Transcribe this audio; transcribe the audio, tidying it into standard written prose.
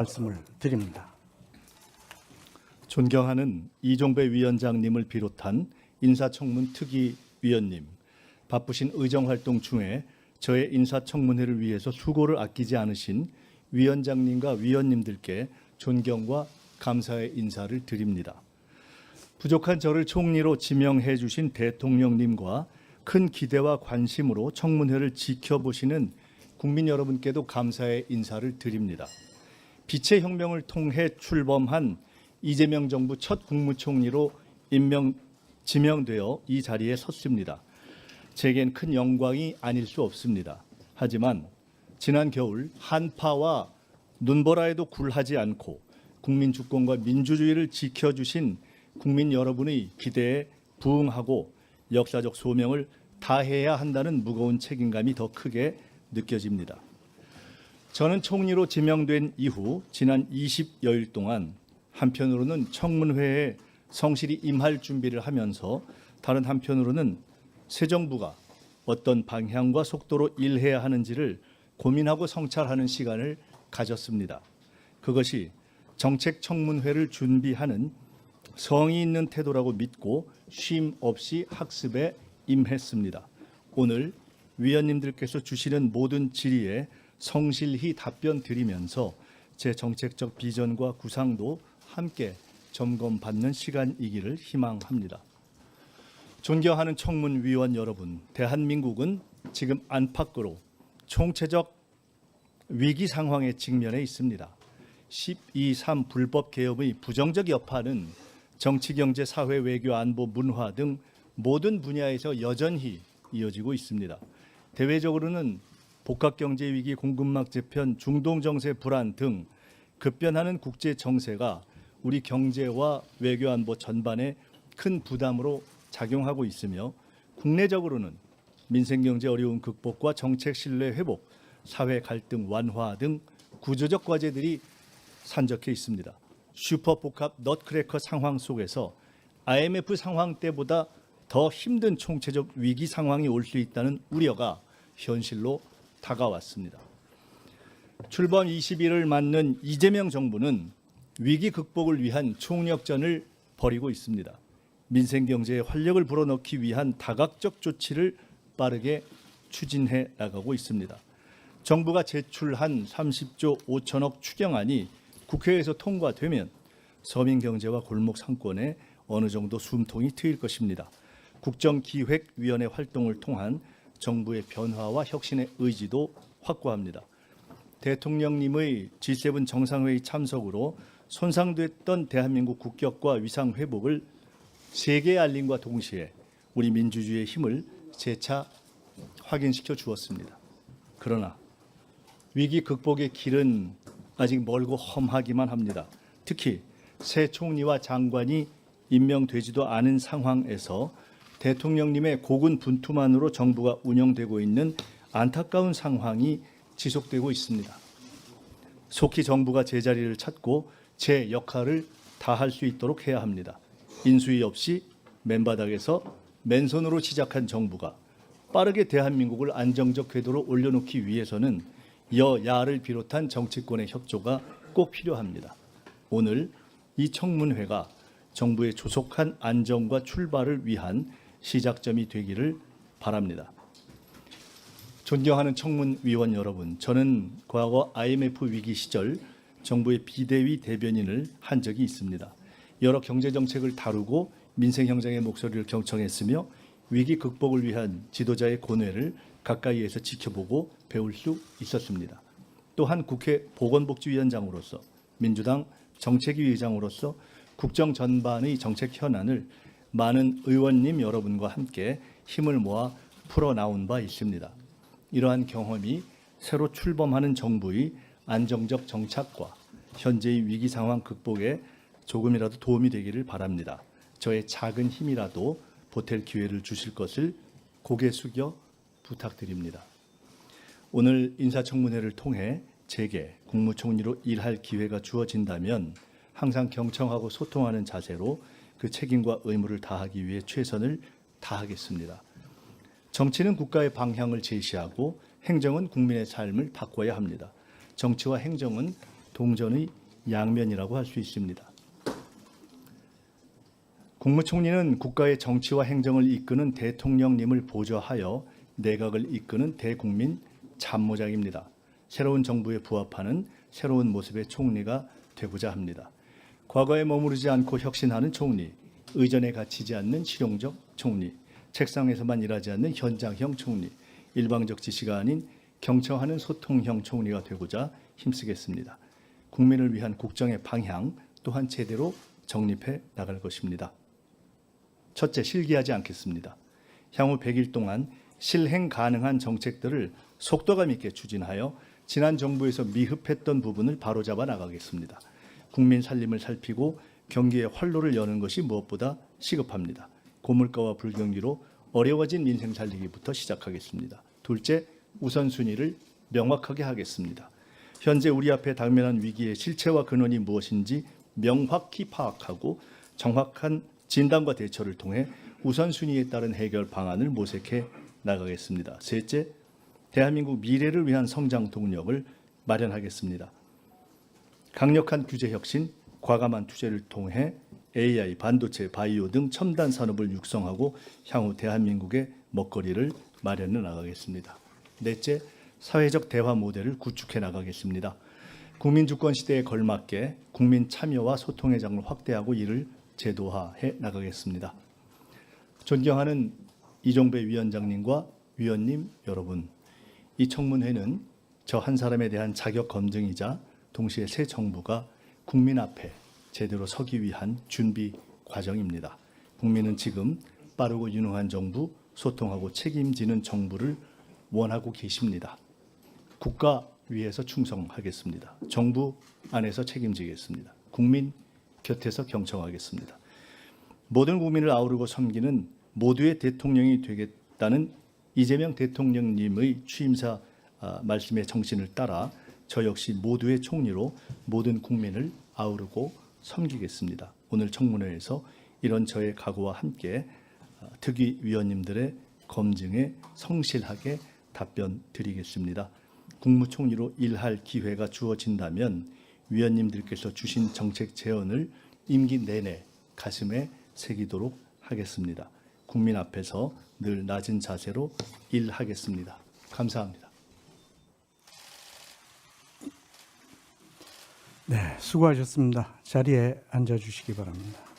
말씀을 드립니다. 존경하는 이종배 위원장님을 비롯한 인사청문 특위위원님, 바쁘신 의정활동 중에 저의 인사청문회를 위해서 수고를 아끼지 않으신 위원장님과 위원님들께 존경과 감사의 인사를 드립니다. 부족한 저를 총리로 지명해 주신 대통령님과 큰 기대와 관심으로 청문회를 지켜보시는 국민 여러분께도 감사의 인사를 드립니다. 빛의 혁명을 통해 출범한 이재명 정부 첫 국무총리로 지명되어 이 자리에 섰습니다. 제겐 큰 영광이 아닐 수 없습니다. 하지만 지난 겨울 한파와 눈보라에도 굴하지 않고 국민 주권과 민주주의를 지켜주신 국민 여러분의 기대에 부응하고 역사적 소명을 다해야 한다는 무거운 책임감이 더 크게 느껴집니다. 저는 총리로 지명된 이후 지난 20여일 동안 한편으로는 청문회에 성실히 임할 준비를 하면서 다른 한편으로는 새 정부가 어떤 방향과 속도로 일해야 하는지를 고민하고 성찰하는 시간을 가졌습니다. 그것이 정책 청문회를 준비하는 성의 있는 태도라고 믿고 쉼 없이 학습에 임했습니다. 오늘 위원님들께서 주시는 모든 질의에 성실히 답변 드리면서 제 정책적 비전과 구상도 함께 점검받는 시간이기를 희망합니다. 존경하는 청문위원 여러분, 대한민국은 지금 안팎으로 총체적 위기 상황에 직면해 있습니다. 12.3 불법 개혁의 부정적 여파는 정치, 경제, 사회, 외교, 안보, 문화 등 모든 분야에서 여전히 이어지고 있습니다. 대외적으로는 복합경제 위기, 공급망 재편, 중동 정세 불안 등 급변하는 국제 정세가 우리 경제와 외교 안보 전반에 큰 부담으로 작용하고 있으며 국내적으로는 민생 경제 어려움 극복과 정책 신뢰 회복, 사회 갈등 완화 등 구조적 과제들이 산적해 있습니다. 슈퍼 복합 넛크래커 상황 속에서 IMF 상황 때보다 더 힘든 총체적 위기 상황이 올 수 있다는 우려가 현실로 다가왔습니다. 출범 20일을 맞는 이재명 정부는 위기 극복을 위한 총력전을 벌이고 있습니다. 민생 경제에 활력을 불어넣기 위한 다각적 조치를 빠르게 추진해 나가고 있습니다. 정부가 제출한 30조 5천억 추경안이 국회에서 통과되면 서민 경제와 골목 상권에 어느 정도 숨통이 트일 것입니다. 국정기획위원회 활동을 통한 정부의 변화와 혁신의 의지도 확고합니다. 대통령님의 G7 정상회의 참석으로 손상됐던 대한민국 국격과 위상 회복을 세계에 알림과 동시에 우리 민주주의의 힘을 재차 확인시켜 주었습니다. 그러나 위기 극복의 길은 아직 멀고 험하기만 합니다. 특히 새 총리와 장관이 임명되지도 않은 상황에서 대통령님의 고군분투만으로 정부가 운영되고 있는 안타까운 상황이 지속되고 있습니다. 속히 정부가 제자리를 찾고 제 역할을 다할 수 있도록 해야 합니다. 인수위 없이 맨바닥에서 맨손으로 시작한 정부가 빠르게 대한민국을 안정적 궤도로 올려놓기 위해서는 여야를 비롯한 정치권의 협조가 꼭 필요합니다. 오늘 이 청문회가 정부의 조속한 안정과 출발을 위한 시작점이 되기를 바랍니다. 존경하는 청문위원 여러분, 저는 과거 IMF 위기 시절 정부의 비대위 대변인을 한 적이 있습니다. 여러 경제정책을 다루고 민생 형성의 목소리를 경청했으며 위기 극복을 위한 지도자의 고뇌를 가까이에서 지켜보고 배울 수 있었습니다. 또한 국회 보건복지위원장으로서 민주당 정책위 의장으로서 국정 전반의 정책 현안을 많은 의원님 여러분과 함께 힘을 모아 풀어나온 바 있습니다. 이러한 경험이 새로 출범하는 정부의 안정적 정착과 현재의 위기 상황 극복에 조금이라도 도움이 되기를 바랍니다. 저의 작은 힘이라도 보탤 기회를 주실 것을 고개 숙여 부탁드립니다. 오늘 인사청문회를 통해 제게 국무총리로 일할 기회가 주어진다면 항상 경청하고 소통하는 자세로 그 책임과 의무를 다하기 위해 최선을 다하겠습니다. 정치는 국가의 방향을 제시하고 행정은 국민의 삶을 바꿔야 합니다. 정치와 행정은 동전의 양면이라고 할 수 있습니다. 국무총리는 국가의 정치와 행정을 이끄는 대통령님을 보좌하여 내각을 이끄는 대국민 참모장입니다. 새로운 정부에 부합하는 새로운 모습의 총리가 되고자 합니다. 과거에 머무르지 않고 혁신하는 총리, 의전에 갇히지 않는 실용적 총리, 책상에서만 일하지 않는 현장형 총리, 일방적 지시가 아닌 경청하는 소통형 총리가 되고자 힘쓰겠습니다. 국민을 위한 국정의 방향 또한 제대로 정립해 나갈 것입니다. 첫째, 실기하지 않겠습니다. 향후 100일 동안 실행 가능한 정책들을 속도감 있게 추진하여 지난 정부에서 미흡했던 부분을 바로잡아 나가겠습니다. 국민 살림을 살피고 경기의 활로를 여는 것이 무엇보다 시급합니다. 고물가와 불경기로 어려워진 민생 살리기부터 시작하겠습니다. 둘째, 우선순위를 명확하게 하겠습니다. 현재 우리 앞에 당면한 위기의 실체와 근원이 무엇인지 명확히 파악하고 정확한 진단과 대처를 통해 우선순위에 따른 해결 방안을 모색해 나가겠습니다. 셋째, 대한민국 미래를 위한 성장 동력을 마련하겠습니다. 강력한 규제 혁신, 과감한 투자를 통해 AI, 반도체, 바이오 등 첨단 산업을 육성하고 향후 대한민국의 먹거리를 마련해 나가겠습니다. 넷째, 사회적 대화 모델을 구축해 나가겠습니다. 국민주권 시대에 걸맞게 국민 참여와 소통의 장을 확대하고 이를 제도화해 나가겠습니다. 존경하는 이종배 위원장님과 위원님 여러분, 이 청문회는 저 한 사람에 대한 자격 검증이자 동시에 새 정부가 국민 앞에 제대로 서기 위한 준비 과정입니다. 국민은 지금 빠르고 유능한 정부, 소통하고 책임지는 정부를 원하고 계십니다. 국가 위에서 충성하겠습니다. 정부 안에서 책임지겠습니다. 국민 곁에서 경청하겠습니다. 모든 국민을 아우르고 섬기는 모두의 대통령이 되겠다는 이재명 대통령님의 취임사 말씀의 정신을 따라 저 역시 모두의 총리로 모든 국민을 아우르고 섬기겠습니다. 오늘 청문회에서 이런 저의 각오와 함께 특위 위원님들의 검증에 성실하게 답변 드리겠습니다. 국무총리로 일할 기회가 주어진다면 위원님들께서 주신 정책 제언을 임기 내내 가슴에 새기도록 하겠습니다. 국민 앞에서 늘 낮은 자세로 일하겠습니다. 감사합니다. 네, 수고하셨습니다. 자리에 앉아주시기 바랍니다.